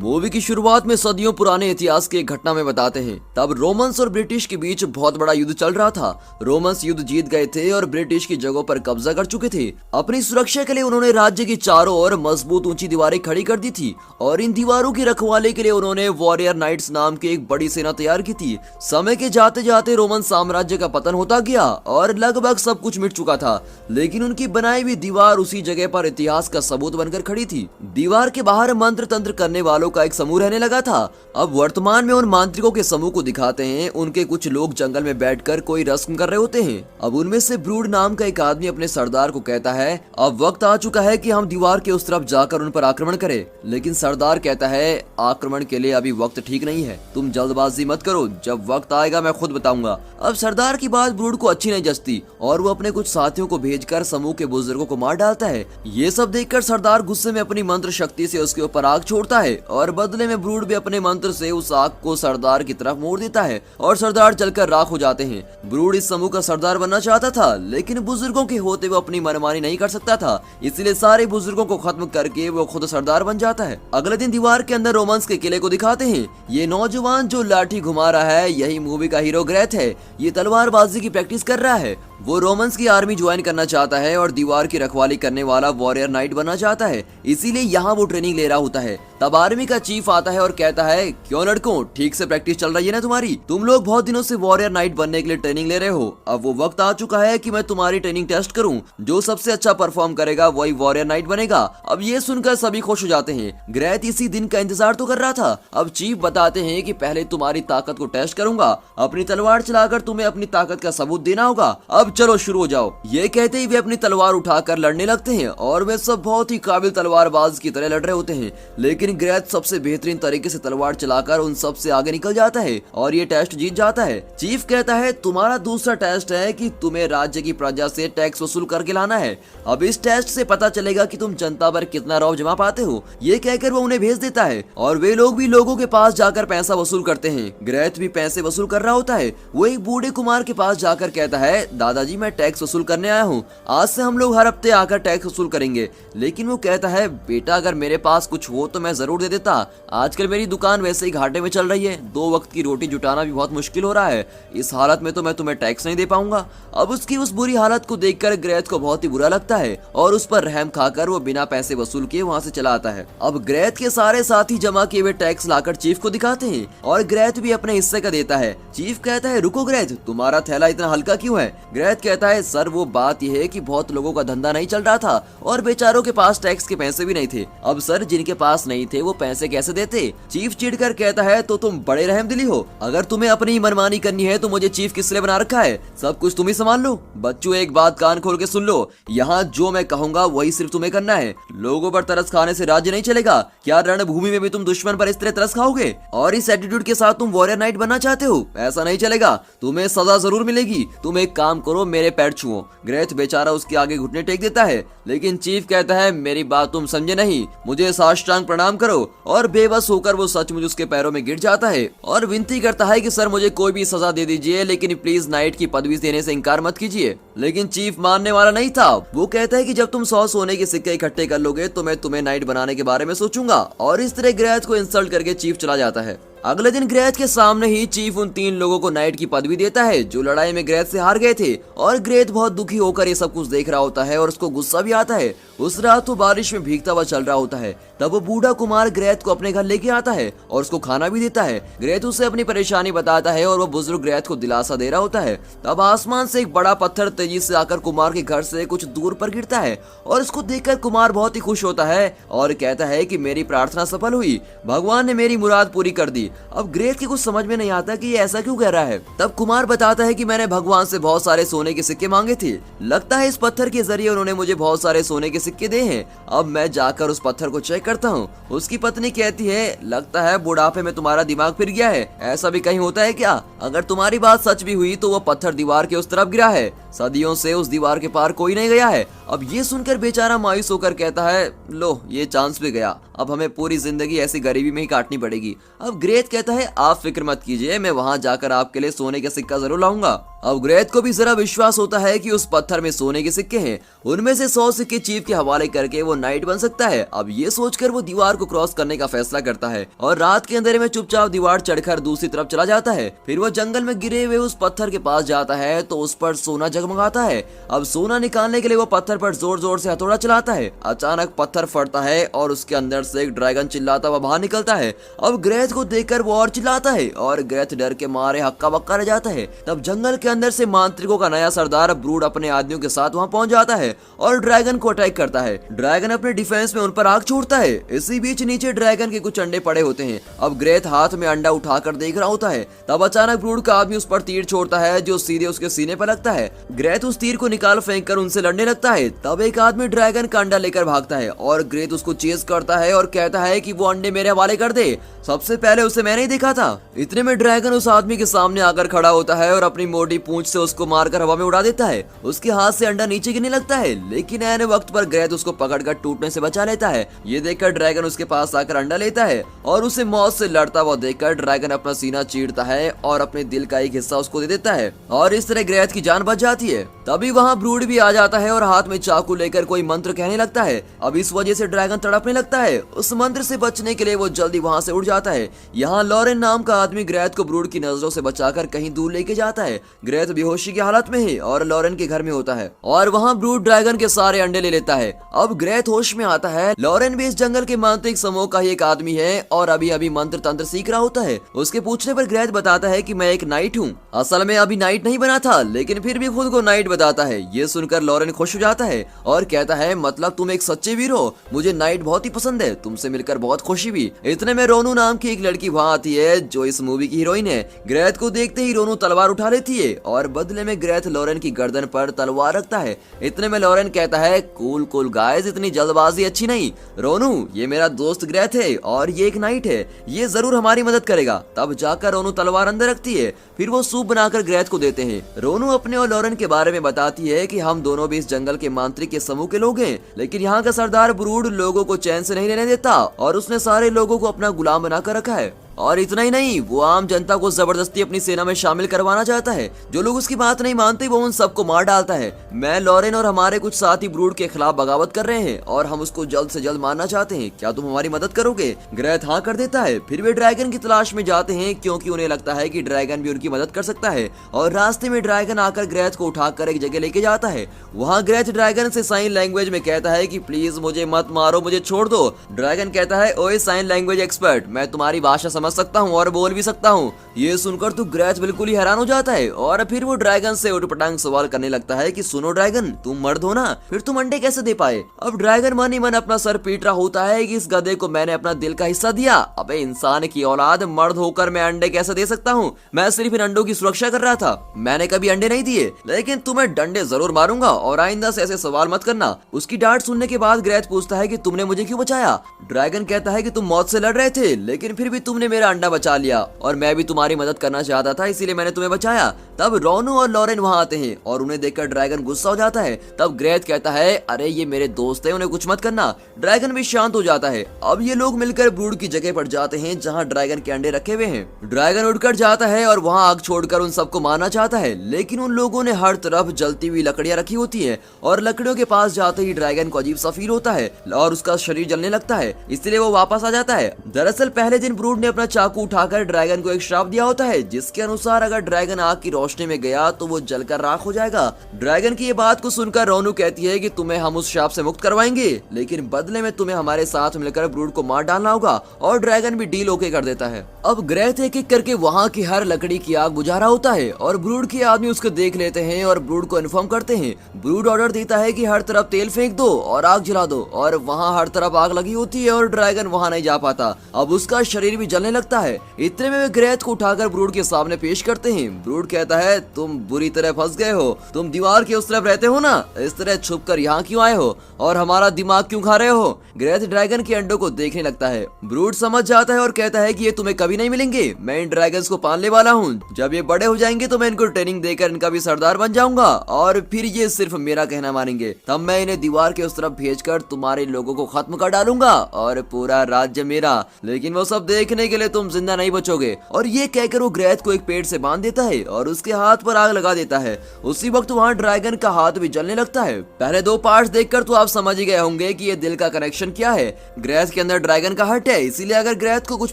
Movie की शुरुआत में सदियों पुराने इतिहास की एक घटना में बताते हैं। तब रोमन्स और ब्रिटिश के बीच बहुत बड़ा युद्ध चल रहा था। रोमन्स युद्ध जीत गए थे और ब्रिटिश की जगहों पर कब्जा कर चुके थे। अपनी सुरक्षा के लिए उन्होंने राज्य की चारों ओर मजबूत ऊंची दीवारें खड़ी कर दी थी और इन दीवारों की रखवाली के लिए उन्होंने वॉरियर नाइट्स नाम की एक बड़ी सेना तैयार की थी। समय के जाते जाते रोमन साम्राज्य का पतन होता गया और लगभग सब कुछ मिट चुका था, लेकिन उनकी बनाई हुई दीवार उसी जगह पर इतिहास का सबूत बनकर खड़ी थी। दीवार के बाहर मंत्र तंत्र करने वालों का एक समूह रहने लगा था। अब वर्तमान में उन मांत्रिकों के समूह को दिखाते हैं। उनके कुछ लोग जंगल में बैठकर कोई रस्म कर रहे होते हैं। अब उनमें से ब्रूड नाम का एक आदमी अपने सरदार को कहता है, अब वक्त आ चुका है कि हम दीवार के उस तरफ जाकर उन पर आक्रमण करें। लेकिन सरदार कहता है, आक्रमण के लिए अभी वक्त ठीक नहीं है, तुम जल्दबाजी मत करो, जब वक्त आएगा मैं खुद बताऊंगा। अब सरदार की बात ब्रूड को अच्छी नहीं जचती और वो अपने कुछ साथियों को भेजकर समूह के बुजुर्गों को मार डालता है। ये सब देखकर सरदार गुस्से में अपनी मंत्र शक्ति से उसके ऊपर आग छोड़ता है और बदले में ब्रूड भी अपने मंत्र से उस आग को सरदार की तरफ मोड़ देता है और सरदार जलकर राख हो जाते हैं। ब्रूड इस समूह का सरदार बनना चाहता था, लेकिन बुजुर्गों के होते वो अपनी मनमानी नहीं कर सकता था, इसलिए सारे बुजुर्गों को खत्म करके वो खुद सरदार बन जाता है। अगले दिन दीवार के अंदर रोमांस के किले को दिखाते हैं। ये नौजवान जो लाठी घुमा रहा है, यही मूवी का हीरो ग्रेथ है। ये तलवारबाजी की प्रैक्टिस कर रहा है। वो रोमन्स की आर्मी ज्वाइन करना चाहता है और दीवार की रखवाली करने वाला वॉरियर नाइट बनना चाहता है, इसीलिए यहाँ वो ट्रेनिंग ले रहा होता है। तब आर्मी का चीफ आता है और कहता है, क्यों लड़कों, ठीक से प्रैक्टिस चल रही है ना तुम्हारी? तुम लोग बहुत दिनों से वॉरियर नाइट बनने के लिए ट्रेनिंग ले रहे हो। अब वो वक्त आ चुका है कि मैं तुम्हारी ट्रेनिंग टेस्ट करूं। जो सबसे अच्छा परफॉर्म करेगा वही वॉरियर नाइट बनेगा। अब ये सुनकर सभी खुश हो जाते हैं। ग्रेथ इसी दिन का इंतजार तो कर रहा था। अब चीफ बताते हैं कि पहले तुम्हारी ताकत को टेस्ट करूंगा, अपनी तलवार चलाकर तुम्हें अपनी ताकत का सबूत देना होगा। अब चलो शुरू हो जाओ। ये कहते ही वे अपनी तलवार उठाकर लड़ने लगते हैं और वे सब बहुत ही काबिल तलवारबाज की तरह लड़ रहे होते हैं। लेकिन ग्रेथ सबसे बेहतरीन तरीके से तलवार चलाकर उन सब से आगे निकल जाता है और ये टेस्ट जीत जाता है। चीफ कहता है, तुम्हारा दूसरा टेस्ट है कि तुम्हें राज्य की प्रजा से टैक्स वसूल करके लाना है। अब इस टेस्ट से पता चलेगा कि तुम जनता पर कितना रौब जमा पाते हो। ये कहकर वो उन्हें भेज देता है और वे लोग भी लोगों के पास जाकर पैसा वसूल करते हैं। ग्रेथ भी पैसे वसूल कर रहा होता है। वो एक बूढ़े कुमार के पास जाकर कहता है, दादाजी मैं टैक्स वसूल करने आया हूँ, आज से हम लोग हर हफ्ते आकर टैक्स वसूल करेंगे। लेकिन वो कहता है, बेटा अगर मेरे पास कुछ हो तो मैं जरूर दे देता, आजकल मेरी दुकान वैसे ही घाटे में चल रही है, 2 वक्त की रोटी जुटाना भी बहुत मुश्किल हो रहा है, इस हालत में तो मैं तुम्हें टैक्स नहीं दे पाऊंगा। अब उसकी उस बुरी हालत को देखकर ग्रेथ को बहुत ही बुरा लगता है और उस पर रहम खाकर वो बिना पैसे वसूल किए वहाँ से चला आता है। अब ग्रेथ के सारे साथी जमा किए हुए टैक्स लाकर चीफ को दिखाते हैं और ग्रेथ भी अपने हिस्से का देता है। चीफ कहता है, रुको ग्रेथ, तुम्हारा थैला इतना हल्का क्यों है? ग्रेथ कहता है, सर वो बात यह है कि बहुत लोगों का धंधा नहीं चल रहा था और बेचारों के पास टैक्स के पैसे भी नहीं थे। अब सर जिनके पास नहीं थे वो पैसे कैसे देते? चीफ चिढ़कर कहता है, तो तुम बड़े रहमदिली हो, अगर तुम्हें अपनी मनमानी करनी है तो मुझे चीफ किस लिए बना रखा है? सब कुछ तुम ही संभाल लो। बच्चों एक बात कान खोल के सुन लो, यहाँ जो मैं कहूँगा वही सिर्फ तुम्हें करना है। लोगों पर तरस खाने से राज्य नहीं चलेगा। क्या रणभूमि में भी तुम दुश्मन पर इस तरह तरस खाओगे और इस एटीट्यूड के साथ तुम वॉरियर नाइट बनना चाहते हो? ऐसा नहीं चलेगा, तुम्हें सजा जरूर मिलेगी। तुम एक काम करो, मेरे पैर छुओ। ग्रेथ बेचारा उसके आगे घुटने टेक देता है, लेकिन चीफ कहता है, मेरी बात तुम समझे नहीं, मुझे साष्टांग प्रणाम करो। और बेबस होकर वो सचमुच उसके पैरों में गिर जाता है और विनती करता है कि सर मुझे कोई भी सजा दे दीजिए, लेकिन प्लीज नाइट की पदवी देने से इनकार मत कीजिए। लेकिन चीफ मानने वाला नहीं था। वो कहता है कि जब तुम 100 सोने के सिक्के इकट्ठे कर लोगे तो मैं तुम्हें नाइट बनाने के बारे में सोचूंगा। और इस तरह ग्रेथ को इंसल्ट करके चीफ चला जाता है। अगले दिन ग्रेथ के सामने ही चीफ उन 3 लोगों को नाइट की पदवी देता है जो लड़ाई में ग्रेथ से हार गए थे। और ग्रेथ बहुत दुखी होकर ये सब कुछ देख रहा होता है और उसको गुस्सा भी आता है। उस रात वो बारिश में भीगता हुआ चल रहा होता है। तब वो बूढ़ा कुमार ग्रेथ को अपने घर लेके आता है और उसको खाना भी देता है। ग्रेथ उसे अपनी परेशानी बताता है और वो बुजुर्ग ग्रेथ को दिलासा दे रहा होता है। तब आसमान से एक बड़ा पत्थर तेजी से आकर कुमार के घर से कुछ दूर पर गिरता है और इसको देखकर कुमार बहुत ही खुश होता है और कहता है कि मेरी प्रार्थना सफल हुई, भगवान ने मेरी मुराद पूरी कर दी। अब ग्रेथ की कुछ समझ में नहीं आता कि ये ऐसा क्यों कह रहा है। तब कुमार बताता है कि मैंने भगवान से बहुत सारे सोने के सिक्के मांगे थे, लगता है इस पत्थर के जरिए उन्होंने मुझे बहुत सारे सोने के सिक्के दे हैं। अब मैं जाकर उस पत्थर को चेक करता हूँ। उसकी पत्नी कहती है, लगता है बुढ़ापे में तुम्हारा दिमाग फिर गया है, ऐसा भी कहीं होता है क्या? अगर तुम्हारी बात सच भी हुई तो वो पत्थर दीवार के उस तरफ गिरा है, सदियों से उस दीवार के पार कोई नहीं गया है। अब ये सुनकर बेचारा मायूस होकर कहता है, लो ये चांस भी गया, अब हमें पूरी जिंदगी ऐसी गरीबी में ही काटनी पड़ेगी। अब ग्रेथ कहता है, आप फिक्र मत कीजिए, मैं वहाँ जाकर आपके लिए सोने का सिक्का जरूर लाऊंगा। अब ग्रेथ को भी जरा विश्वास होता है कि उस पत्थर में सोने के सिक्के हैं, उनमें से 100 सिक्के चीफ के हवाले करके वो नाइट बन सकता है। अब ये सोचकर वो दीवार को क्रॉस करने का फैसला करता है और रात के अंधेरे में चुपचाप दीवार चढ़कर दूसरी तरफ चला जाता है। फिर वो जंगल में गिरे हुए उस पत्थर के पास जाता है तो उस पर सोना जगमगाता है। अब सोना निकालने के लिए वो पत्थर पर जोर जोर से हथौड़ा चलाता है। अचानक पत्थर फटता है और उसके अंदर से एक ड्रैगन चिल्लाता हुआ बाहर निकलता है। अब ग्रेथ को देखकर वो और चिल्लाता है और ग्रेथ डर के मारे हक्का बक्का रह जाता है। तब जंगल के अंदर से मांत्रिकों का नया सरदार ब्रूड अपने आदमियों के साथ वहां पहुंच जाता है और ड्रैगन को अटैक करता है। ड्रैगन अपने डिफेंस में उन पर आग छोड़ता है। इसी बीच नीचे ड्रैगन के कुछ अंडे पड़े होते हैं। अब ग्रेथ हाथ में अंडा उठाकर देख रहा होता है। तब अचानक ब्रूड का आदमी उस पर तीर छोड़ता है जो सीधे उसके सीने पर लगता है। ग्रेथ उस तीर को निकाल फेंक कर उनसे लड़ने लगता है। तब एक आदमी ड्रैगन का अंडा लेकर भागता है और ग्रेथ उसको चेज करता है और कहता है कि वो अंडे मेरे हवाले कर दे, सबसे पहले उसे मैंने ही देखा था। इतने में ड्रैगन उस आदमी के सामने आकर खड़ा होता है और अपनी मोटी पूंछ से उसको मारकर हवा में उड़ा देता है। उसके हाथ से अंडा नीचे गिरने लगता है, लेकिन ऐन वक्त पर ग्रेथ उसको पकड़कर टूटने से बचा लेता है। ये देखकर ड्रैगन उसके पास आकर अंडा लेता है और उसे मौत से लड़ता हुआ देखकर ड्रैगन अपना सीना चीरता है और अपने दिल का एक हिस्सा उसको दे देता है और इस तरह ग्रेथ की जान बच जाती है। तभी वहाँ ब्रूड भी आ जाता है और हाथ में चाकू लेकर कोई मंत्र कहने लगता है। अब इस वजह से ड्रैगन तड़पने लगता है। उस मंत्र से बचने के लिए वो जल्दी वहाँ से उड़ जाता है। यहाँ लॉरेन नाम का आदमी ग्रेथ को ब्रूड की नजरों से बचाकर कहीं दूर लेके जाता है। ग्रेथ बेहोशी की हालत में है और लॉरेन के घर में होता है और वहाँ ब्रूड ड्रैगन के सारे अंडे ले लेता है। अब ग्रेथ होश में आता है। लॉरेन भी इस जंगल के मांत्रिक समूह का ही एक आदमी है और अभी अभी मंत्र तंत्र सीख रहा होता है। उसके पूछने पर ग्रेथ बताता है कि मैं एक नाइट हूँ। असल में अभी नाइट नहीं बना था, लेकिन फिर भी खुद को नाइट बताता है। ये सुनकर लॉरेन खुश हो जाता है और कहता है मतलब तुम एक सच्चे वीर हो, मुझे नाइट बहुत ही पसंद है, तुमसे मिलकर बहुत खुशी हुई। इतने में रोनू नाम की एक लड़की वहाँ आती है जो इस मूवी की हीरोइन है। ग्रेथ को देखते ही रोनू तलवार उठा लेती है और बदले में ग्रेथ लॉरेन की गर्दन पर तलवार रखता है। इतने में लॉरेन कहता है कूल कूल गाइस, इतनी जल्दबाजी अच्छी नहीं। रोनू ये मेरा दोस्त ग्रेथ है और ये एक नाइट है, ये जरूर हमारी मदद करेगा। तब जाकर रोनू तलवार अंदर रखती है। फिर वो सूप बनाकर ग्रेथ को देते हैं। रोनू अपने और लॉरेन के बारे में बताती है कि हम दोनों भी इस जंगल के मांत्रिक के समूह के लोग हैं, लेकिन यहाँ का सरदार ब्रूड लोगों को चैन से नहीं रहने देता और उसने सारे लोगों को अपना गुलाम बनाकर रखा है। और इतना ही नहीं, वो आम जनता को जबरदस्ती अपनी सेना में शामिल करवाना चाहता है। जो लोग उसकी बात नहीं मानते वो उन सबको मार डालता है। मैं, लॉरेन और हमारे कुछ साथी ब्रूड के खिलाफ बगावत कर रहे हैं और हम उसको जल्द से जल्द मारना चाहते हैं। क्या तुम हमारी मदद करोगे? ग्रेथ हाँ कर देता है। फिर वे ड्रैगन की तलाश में जाते हैं क्योंकि उन्हें लगता है कि ड्रैगन भी उनकी मदद कर सकता है। और रास्ते में ड्रैगन आकर ग्रेथ को उठाकर एक जगह लेके जाता है। वहाँ ग्रेथ ड्रैगन से साइन लैंग्वेज में कहता है कि प्लीज मुझे मत मारो, मुझे छोड़ दो। ड्रैगन कहता है ओए साइन लैंग्वेज एक्सपर्ट, मैं तुम्हारी भाषा समझ सकता हूँ और बोल भी सकता हूँ। ये सुनकर तो ग्रेथ बिल्कुल ही हैरान हो जाता है और फिर वो ड्रैगन से उटपटांग सवाल करने लगता है कि सुनो ड्रैगन, तुम मर्द हो ना, फिर तुम अंडे कैसे दे पाए? अब ड्रैगन मन ही मन अपना सर पीट रहा होता है कि इस गधे को मैंने अपना दिल का हिस्सा दिया। अबे इंसान की औलाद, मर्द होकर मैं अंडे कैसे दे सकता हूँ? मैं सिर्फ इन अंडों की सुरक्षा कर रहा था, मैंने कभी अंडे नहीं दिए, लेकिन तुम्हें डंडे जरूर मारूंगा और आइंदा से ऐसे सवाल मत करना। उसकी डांट सुनने के बाद ग्रेथ पूछता है कि तुमने मुझे क्यों बचाया? ड्रैगन कहता है कि तुम मौत से लड़ रहे थे, लेकिन फिर भी तुमने मेरा अंडा बचा लिया और मैं भी तुम्हारी मदद करना चाहता था, इसीलिए मैंने तुम्हें बचाया। तब रोनू और लॉरेन वहाँ आते हैं और उन्हें देखकर ड्रैगन गुस्सा हो जाता है। तब ग्रेथ कहता है अरे ये मेरे दोस्त हैं, उन्हें कुछ मत करना। ड्रैगन भी शांत हो जाता है। अब ये लोग मिलकर ब्रूड की जगह पर जाते हैं जहाँ ड्रैगन के अंडे रखे हुए हैं। ड्रैगन उठकर जाता है और वहाँ आग छोड़कर उन सबको मारना चाहता है, लेकिन उन लोगों ने हर तरफ जलती हुई लकड़ियाँ रखी होती है और लकड़ियों के पास जाते ही ड्रैगन को अजीब सा फील होता है और उसका शरीर जलने लगता है, इसलिए वो वापस आ जाता है। दरअसल पहले दिन ब्रूड ने अपना चाकू उठाकर ड्रैगन को एक श्राप दिया होता है, जिसके अनुसार अगर ड्रैगन आग की रोशनी में गया तो वो जलकर राख हो जाएगा। ड्रैगन की ये बात को सुनकर रोनू कहती है कि तुम्हें हम उस श्राप से मुक्त करवाएंगे, लेकिन बदले में तुम्हें हमारे साथ मिलकर ब्रूड को मार डालना होगा। और ड्रैगन भी डील ओके कर देता है। अब ग्रेथ एक एक करके वहाँ की हर लकड़ी की आग बुझा रहा होता है और ब्रूड के आदमी उसको देख लेते हैं और ब्रूड को इन्फॉर्म करते हैं। ब्रूड ऑर्डर देता है कि हर तरफ तेल फेंक दो और आग जला दो, और वहाँ हर तरफ आग लगी होती है और ड्रैगन वहाँ नहीं जा पाता। अब उसका शरीर भी जलने लगता है। इतने में वे ग्रेथ को उठाकर ब्रूड के सामने पेश करते हैं। ब्रूड कहता है तुम बुरी तरह फंस गए हो, तुम दीवार के उस तरफ रहते हो ना, इस तरह छुप कर यहाँ क्यों आए हो और हमारा दिमाग क्यों खा रहे हो? ग्रेथ ड्रैगन के अंडों को देखने लगता है। ब्रूड समझ जाता है और कहता है कि ये तुम्हें कभी नहीं मिलेंगे, मैं इन ड्रैगन्स को पालने वाला हूँ, जब ये बड़े हो जाएंगे तो मैं इनको ट्रेनिंग देकर इनका भी सरदार बन जाऊंगा और फिर ये सिर्फ मेरा कहना मानेंगे, तब मैं इन्हें दीवार के उस तरफ भेजकर तुम्हारे लोगों को खत्म कर डालूंगा और पूरा राज्य मेरा। लेकिन वो सब देखने के लिए लिए तुम जिंदा नहीं बचोगे। और ये कहकर वो ग्रेथ को एक पेड़ से बांध देता है और उसके हाथ पर आग लगा देता है। उसी वक्त वहाँ ड्रैगन का हाथ भी जलने लगता है। पहले दो पार्ट्स देखकर तो आप समझ ही गए होंगे कि ये दिल का कनेक्शन क्या है। ग्रेथ के अंदर ड्रैगन का हर्ट है, इसीलिए अगर ग्रेथ को कुछ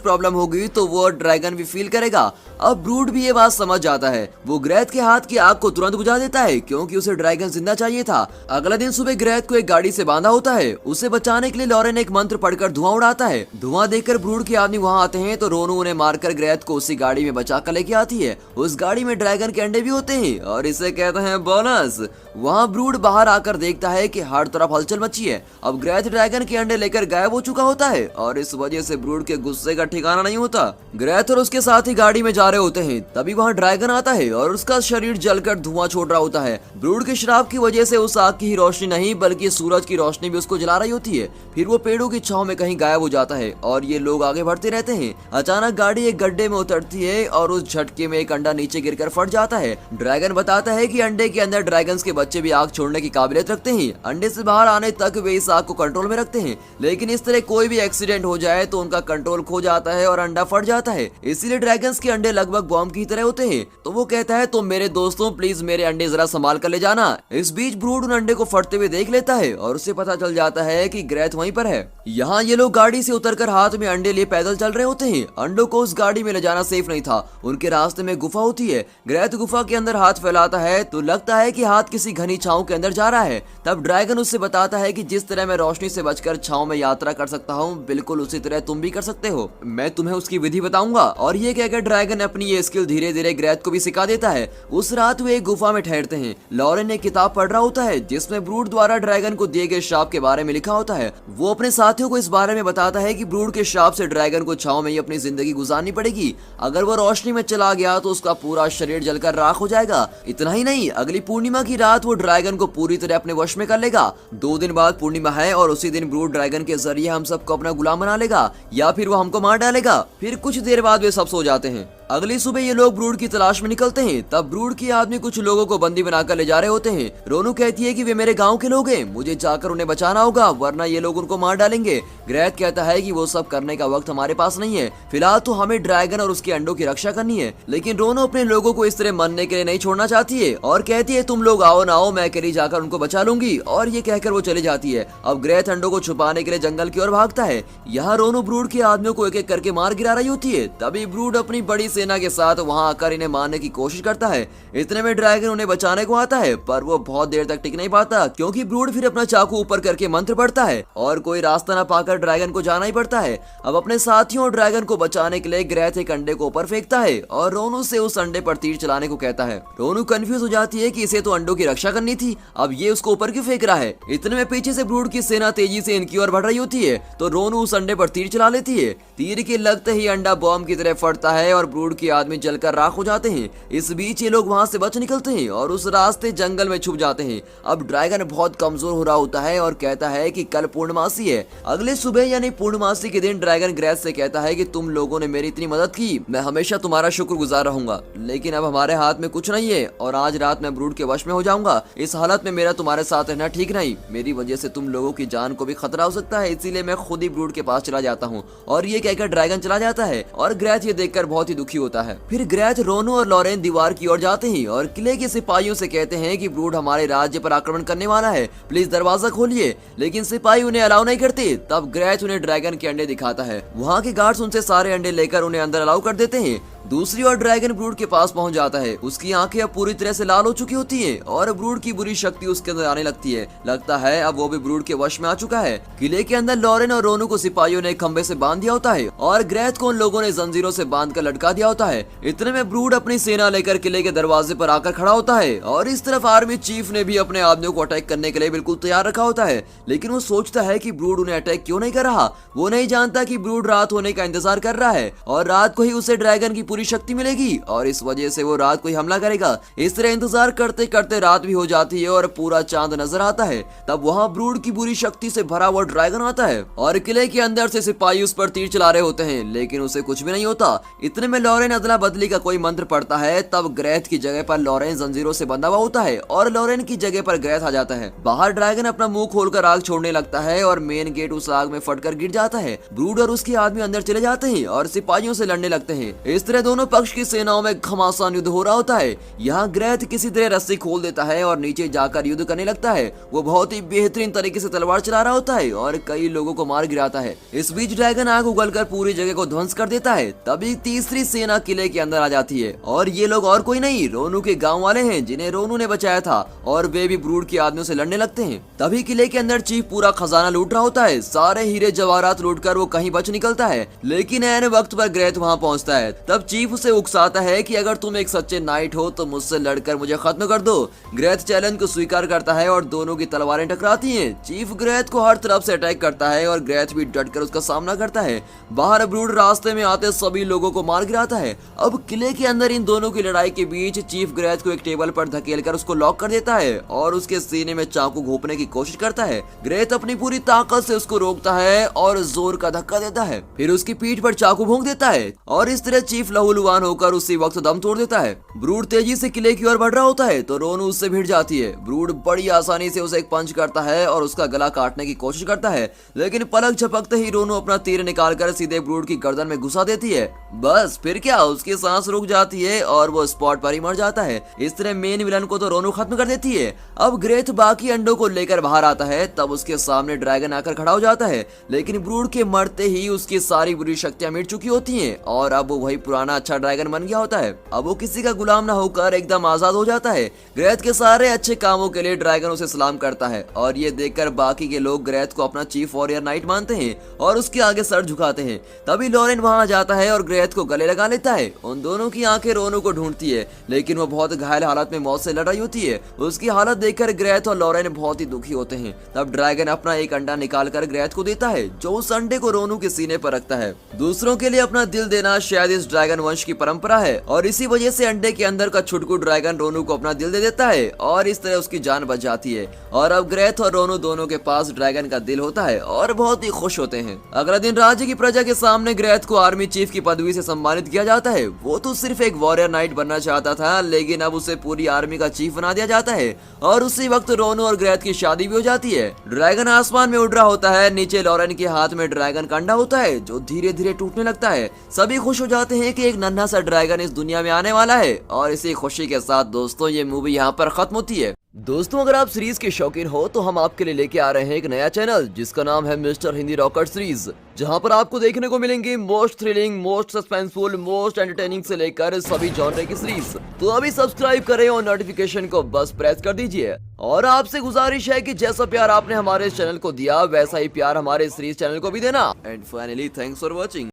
प्रॉब्लम होगी तो वो ड्रैगन भी फील करेगा। अब ब्रूड भी ये बात समझ जाता है। वो ग्रेथ के हाथ की आग को तुरंत बुझा देता है क्योंकि उसे ड्रैगन जिंदा चाहिए था। अगला दिन सुबह ग्रेथ को एक गाड़ी से बांधा होता है। उसे बचाने के लिए लॉरेन एक मंत्र पढ़कर धुआं उड़ाता है। धुआं देखकर ब्रूड के आदमी वहाँ आते हैं तो रोनू उन्हें मारकर ग्रेथ को उसी गाड़ी में बचा कर लेके आती है। उस गाड़ी में ड्रैगन के अंडे भी होते हैं और इसे कहते हैं बोनस। वहाँ ब्रूड बाहर आकर देखता है कि हर तरफ हलचल मची है। अब ग्रेथ ड्रैगन के अंडे लेकर गायब हो चुका होता है और इस वजह से ब्रूड के गुस्से का ठिकाना नहीं होता। ग्रेथ और उसके साथ ही गाड़ी में जा रहे होते हैं, तभी वहाँ ड्रैगन आता है और उसका शरीर जलकर धुआं छोड़ रहा होता है। ब्रूड के श्राप की वजह से उस आग की ही रोशनी नहीं बल्कि सूरज की रोशनी भी उसको जला रही होती है। फिर वो पेड़ों की छांव में कहीं गायब हो जाता है और ये लोग आगे बढ़ते रहते हैं। अचानक गाड़ी एक गड्ढे में उतरती है और उस झटके में एक अंडा नीचे गिरकर फट जाता है। ड्रैगन बताता है कि अंडे के अंदर ड्रैगन के बच्चे भी आग छोड़ने की काबिलियत रखते हैं। अंडे से बाहर आने तक वे इस आग को कंट्रोल में रखते हैं, लेकिन इस तरह कोई भी एक्सीडेंट हो जाए तो उनका कंट्रोल खो जाता है और अंडा फट जाता है। इसीलिए ड्रैगन्स के अंडे लगभग बॉम्ब की तरह होते हैं। तो वो कहता है तुम मेरे दोस्तों प्लीज मेरे अंडे जरा संभाल कर ले जाना। इस बीच ब्रूड उन अंडे को फटते हुए देख लेता है और उसे पता चल जाता है कि ग्रेथ वहीं पर है। यहाँ ये लोग गाड़ी से उतरकर हाथ में अंडे लिए पैदल चल रहे होते हैं। अंडों को उस गाड़ी में ले जाना सेफ नहीं था। उनके रास्ते में गुफा होती है। ग्रेथ गुफा के अंदर हाथ फैलाता है तो लगता है कि हाथ किसी घनी छांव के अंदर जा रहा है। तब ड्रैगन उससे बताता है कि जिस तरह मैं रोशनी से बचकर छांव में यात्रा कर सकता हूँ, बिल्कुल उसी तरह तुम भी कर सकते हो। मैं तुम्हें उसकी विधि बताऊंगा। और ये कहकर ड्रैगन अपनी ये स्किल धीरे धीरे ग्रेथ को भी सिखा देता है। उस रात वे एक गुफा में ठहरते हैं। लॉरेन एक किताब पढ़ रहा होता है जिसमें ब्रूड द्वारा ड्रैगन को दिए गए श्राप के बारे में लिखा होता है। वो अपने साथियों को इस बारे में बताता है कि ब्रूड के श्राप से ड्रैगन को छांव में ही अपनी जिंदगी गुजारनी पड़ेगी। अगर वो रोशनी में चला गया तो उसका पूरा शरीर जलकर राख हो जाएगा। इतना ही नहीं, अगली पूर्णिमा की रात वो ड्रैगन को पूरी तरह अपने वश में कर लेगा। 2 दिन बाद पूर्णिमा है और उसी दिन ब्रूड ड्रैगन के जरिए हम सबको अपना गुलाम बना लेगा या फिर वो हमको मार डालेगा। फिर कुछ देर बाद वे सब सो जाते हैं। अगली सुबह ये लोग ब्रूड की तलाश में निकलते हैं। तब ब्रूड के आदमी कुछ लोगों को बंदी बनाकर ले जा रहे होते हैं। रोनू कहती है कि वे मेरे गांव के लोग हैं, मुझे जाकर उन्हें बचाना होगा वरना ये लोग उनको मार डालेंगे। ग्रेथ कहता है कि वो सब करने का वक्त हमारे पास नहीं है, फिलहाल तो हमें ड्रैगन और उसके अंडों की रक्षा करनी है। लेकिन रोनू अपने लोगों को इस तरह मरने के लिए नहीं छोड़ना चाहती है और कहती है तुम लोग आओ ना आओ, मैं अकेली जाकर उनको बचा लूंगी। और ये कहकर वो चली जाती है। अब ग्रेथ अंडों को छुपाने के लिए जंगल की ओर भागता है। यहाँ रोनू ब्रूड के आदमियों को एक एक करके मार गिरा रही होती है। तभी ब्रूड अपनी बड़ी सेना के साथ वहाँ आकर इन्हें मारने की कोशिश करता है। इतने में ड्रैगन उन्हें बचाने को आता है पर वो बहुत देर तक टिक नहीं पाता क्योंकि ब्रूड फिर अपना चाकू ऊपर करके मंत्र पढ़ता है और कोई रास्ता न पाकर ड्रैगन को जाना ही पड़ता है। अब अपने साथियों और ड्रैगन को बचाने के लिए ग्रेथ एक अंडे को ऊपर फेंकता है और रोनू से उस अंडे पर तीर चलाने को कहता है। रोनू कंफ्यूज हो जाती है कि इसे तो अंडों की रक्षा करनी थी, अब ये उसको ऊपर क्यों फेंक रहा है। इतने में पीछे से ब्रूड की सेना तेजी से इनकी ओर बढ़ रही होती है तो रोनू उस अंडे पर तीर चला लेती है। तीर के लगते ही अंडा बॉम्ब की तरह फटता है और ब्रूड के आदमी जलकर राख हो जाते हैं। इस बीच ये लोग वहां से बच निकलते हैं और उस रास्ते जंगल में छुप जाते हैं। अब ड्रैगन बहुत कमजोर हो रहा होता है और कहता है कि कल पूर्णमासी है। अगले सुबह यानी पूर्णमासी के दिन ड्रैगन ग्रेथ से कहता है कि तुम लोगों ने मेरी इतनी मदद की, मैं हमेशा तुम्हारा शुक्रगुजार रहूंगा, लेकिन अब हमारे हाथ में कुछ नहीं है और आज रात मैं ब्रूड के वश में हो जाऊंगा। इस हालत में मेरा तुम्हारे साथ रहना ठीक नहीं, मेरी वजह से तुम लोगों की जान को भी खतरा हो सकता है, इसीलिए मैं खुद ही ब्रूड के पास चला जाता हूँ। और ये कहकर ड्रैगन चला जाता है और ग्रेथ ये देखकर बहुत ही दुखी होता है। फिर ग्रेथ, रोनू और लॉरेन दीवार की ओर जाते हैं और किले के सिपाहियों से कहते हैं कि ब्रूड हमारे राज्य पर आक्रमण करने वाला है, प्लीज दरवाजा खोलिए। लेकिन सिपाही उन्हें अलाउ नहीं करते। तब ग्रेथ उन्हें ड्रैगन के अंडे दिखाता है। वहाँ के गार्ड्स उनसे सारे अंडे लेकर उन्हें अंदर अलाउ कर देते हैं। दूसरी ओर ड्रैगन ब्रूड के पास पहुंच जाता है। उसकी आंखें अब पूरी तरह से लाल हो चुकी होती हैं और ब्रूड की बुरी शक्ति उसके अंदर आने लगती है। लगता है अब वो भी ब्रूड के वश में आ चुका है। किले के अंदर लॉरेन और रोनू को सिपाहियों ने खंबे से बांध दिया होता है और ग्रेथ को उन लोगों ने जंजीरों से बांध कर लटका दिया होता है। इतने में ब्रूड अपनी सेना लेकर किले के दरवाजे पर आकर खड़ा होता है और इस तरफ आर्मी चीफ ने भी अपने आदमियों को अटैक करने के लिए बिल्कुल तैयार रखा होता है। लेकिन वो सोचता है कि ब्रूड उन्हें अटैक क्यों नहीं कर रहा। वो नहीं जानता कि ब्रूड रात होने का इंतजार कर रहा है और रात को ही उसे ड्रैगन की पूरी शक्ति मिलेगी और इस वजह से वो रात को ही हमला करेगा। इस तरह इंतजार करते करते रात भी हो जाती है और पूरा चांद नजर आता है। तब वहाँ ब्रूड की बुरी शक्ति से भरा हुआ ड्रैगन आता है और किले के अंदर से सिपाही उस पर तीर चला रहे होते हैं, लेकिन उसे कुछ भी नहीं होता। इतने में लॉरेन अदला बदली का कोई मंत्र पड़ता है। तब ग्रेथ की जगह पर लॉरेन जंजीरों से बंधा हुआ होता है और लॉरेन की जगह पर ग्रेथ आ जाता है। बाहर ड्रैगन अपना मुंह खोलकर आग छोड़ने लगता है और मेन गेट उस आग में फटकर गिर जाता है। ब्रूड और उसके आदमी अंदर चले जाते हैं और सिपाहियों से लड़ने लगते हैं। इस तरह दोनों पक्ष की सेनाओं में घमासान युद्ध हो रहा होता है। यहाँ ग्रेथ किसी तरह रस्सी खोल देता है और नीचे जाकर युद्ध करने लगता है। वो बहुत ही बेहतरीन तरीके से तलवार चला रहा होता है और कई लोगों को मार गिराता है। इस बीच ड्रैगन आग उगलकर पूरी जगह को ध्वंस कर देता है। तभी तीसरी सेना किले के अंदर आ जाती है और ये लोग और कोई नहीं रोनू के गांव वाले हैं जिन्हें रोनू ने बचाया था और वे भी ब्रूड के आदमियों से लड़ने लगते हैं। तभी किले के अंदर चीफ पूरा खजाना लूट रहा होता है। सारे हीरे जवाहरात लूटकर वो कहीं बच निकलता है, लेकिन ऐन वक्त पर ग्रेथ वहाँ पहुँचता है। तब चीफ उसे उकसाता है कि अगर तुम एक सच्चे नाइट हो तो मुझसे लड़कर मुझे खत्म कर दो। ग्रेथ चैलेंज को स्वीकार करता है और दोनों की तलवारें टकराती हैं। चीफ ग्रेथ को हर तरफ से अटैक करता है और ग्रेथ भी डटकर उसका सामना करता है। बाहर ब्रूड रास्ते में आते सभी लोगों को मार गिराता है। अब किले के अंदर इन दोनों की लड़ाई के बीच चीफ ग्रेथ को एक टेबल पर धकेलकर उसको लॉक कर देता है और उसके सीने में चाकू घोंपने की कोशिश करता है। ग्रेथ अपनी पूरी ताकत से उसको रोकता है और जोर का धक्का देता है, फिर उसकी पीठ पर चाकू भोंक देता है और इस तरह चीफ लहूलुहान होकर उसी वक्त दम तोड़ देता है। ब्रूड तेजी से किले की ओर बढ़ रहा होता है तो रोनू उससे भिड़ जाती है। ब्रूड बड़ी आसानी से उसे एक पंच करता है और उसका गला काटने की कोशिश करता है, लेकिन पलक झपकते ही रोनू अपना तीर निकालकर सीधे ब्रूड की गर्दन में घुसा देती है। बस फिर क्या, उसकी सांस रुक जाती है और वो स्पॉट पर ही मर जाता है। इस तरह मेन विलन को तो रोनू खत्म कर देती है। अब ग्रेथ बाकी अंडों को लेकर बाहर आता है। तब उसके सामने ड्रैगन आकर खड़ा हो जाता है, लेकिन ब्रूड के मरते ही उसकी सारी बुरी शक्तियां मिट चुकी होती हैं और अब वो वही पुराना अच्छा ड्रैगन बन गया होता है। अब वो किसी का गुलाम ना होकर एकदम आजाद हो जाता है। ग्रेथ के सारे अच्छे कामों के लिए ड्रैगन उसे सलाम करता है और ये देखकर बाकी के लोग ग्रेथ को अपना चीफ वॉरियर नाइट मानते हैं और उसके आगे सर झुकाते हैं। तभी लॉरेन वहां जाता है और ग्रेथ को गले लगा लेता है। उन दोनों की आंखें रोनू को ढूंढती है, लेकिन वो बहुत घायल हालत में मौत से लड़ रही होती है। उसकी हालत देखकर ग्रेथ और लॉरेन बहुत ही दुखी होते हैं। तब ड्रैगन अपना एक अंडा निकालकर ग्रेथ को देता है, जो उस अंडे को रोनू के सीने पर रखता है। दूसरों के लिए अपना दिल देना शायद इस ड्रैगन वंश की परंपरा है और इसी वजह से अंडे के अंदर का छुटकू ड्रैगन रोनू को अपना दिल दे देता है और इस तरह उसकी जान बच जाती है। और अब ग्रेथ और रोनू दोनों के पास ड्रैगन का दिल होता है और बहुत ही खुश होते हैं। अगला दिन राज्य की प्रजा के सामने ग्रेथ को आर्मी चीफ की पदवी से सम्मानित किया जाता है। वो तो सिर्फ एक वॉरियर नाइट बनना चाहता था, लेकिन अब उसे पूरी आर्मी का चीफ बना दिया जाता है और उसी वक्त रोनू और ग्रेथ की शादी भी हो जाती है। ड्रैगन आसमान में उड़ रहा होता है। नीचे लॉरेन के हाथ में ड्रैगन का अंडा होता है जो धीरे धीरे टूटने लगता है। सभी खुश हो जाते हैं कि एक नन्हा सा ड्रैगन इस दुनिया में आने वाला है और इसी खुशी के साथ दोस्तों ये मूवी यहाँ पर खत्म होती है। दोस्तों अगर आप सीरीज के शौकीन हो तो हम आपके लिए लेके आ रहे हैं एक नया चैनल जिसका नाम है मिस्टर हिंदी रॉकेट सीरीज, जहां पर आपको देखने को मिलेंगी most thrilling, most suspenseful, most entertaining से लेकर सभी जॉनर की सीरीज। तो अभी सब्सक्राइब करें और नोटिफिकेशन को बस प्रेस कर दीजिए। और आपसे गुजारिश है कि जैसा प्यार आपने हमारे इस चैनल को दिया वैसा ही प्यार हमारे सीरीज चैनल को भी देना। And finally thanks for watching.